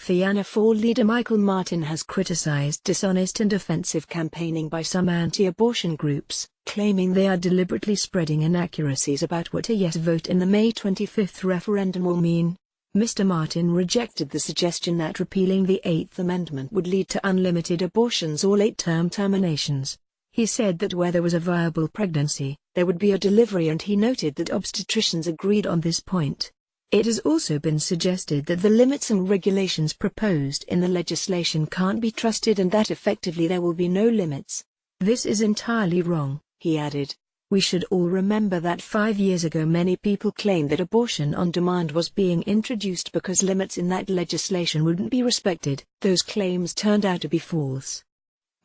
Fianna Fáil leader Michael Martin has criticised dishonest and offensive campaigning by some anti-abortion groups, claiming they are deliberately spreading inaccuracies about what a yes vote in the May 25 referendum will mean. Mr. Martin rejected the suggestion that repealing the Eighth Amendment would lead to unlimited abortions or late-term terminations. He said that where there was a viable pregnancy, there would be a delivery, and he noted that obstetricians agreed on this point. It has also been suggested that the limits and regulations proposed in the legislation can't be trusted and that effectively there will be no limits. This is entirely wrong, he added. We should all remember that 5 years ago many people claimed that abortion on demand was being introduced because limits in that legislation wouldn't be respected. Those claims turned out to be false.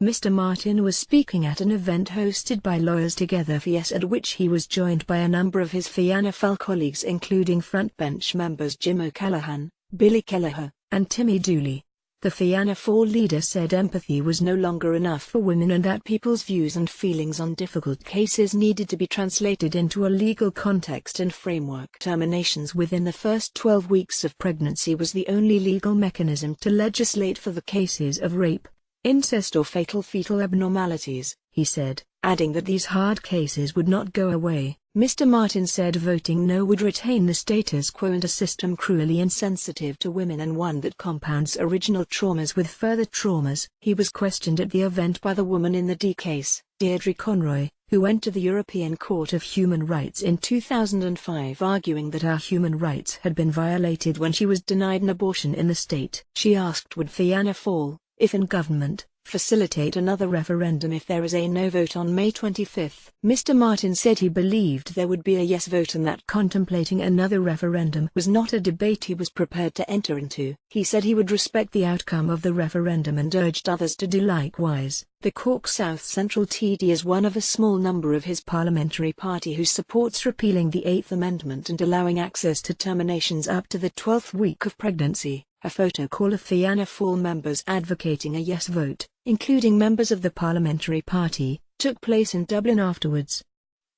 Mr. Martin was speaking at an event hosted by Lawyers Together for Yes, at which he was joined by a number of his Fianna Fáil colleagues, including frontbench members Jim O'Callaghan, Billy Kelleher, and Timmy Dooley. The Fianna Fáil leader said empathy was no longer enough for women and that people's views and feelings on difficult cases needed to be translated into a legal context and framework. Terminations within the first 12 weeks of pregnancy was the only legal mechanism to legislate for the cases of rape, incest or fatal fetal abnormalities, he said, adding that these hard cases would not go away. Mr. Martin said voting no would retain the status quo and a system cruelly insensitive to women and one that compounds original traumas with further traumas. He was questioned at the event by the woman in the D case, Deirdre Conroy, who went to the European Court of Human Rights in 2005 arguing that her human rights had been violated when she was denied an abortion in the state. She asked, would Fianna Fáil, if in government, facilitate another referendum if there is a no vote on May 25. Mr. Martin said he believed there would be a yes vote and that contemplating another referendum was not a debate he was prepared to enter into. He said he would respect the outcome of the referendum and urged others to do likewise. The Cork South Central TD is one of a small number of his parliamentary party who supports repealing the Eighth Amendment and allowing access to terminations up to the 12th week of pregnancy. A photo call of Fianna Fáil members advocating a yes vote, including members of the parliamentary party, took place in Dublin afterwards.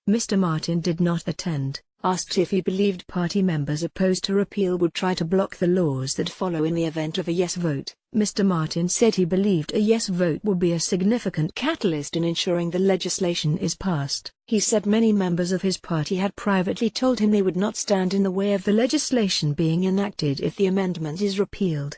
Mr. Martin did not attend. Asked if he believed party members opposed to repeal would try to block the laws that follow in the event of a yes vote, Mr. Martin said he believed a yes vote would be a significant catalyst in ensuring the legislation is passed. He said many members of his party had privately told him they would not stand in the way of the legislation being enacted if the amendment is repealed.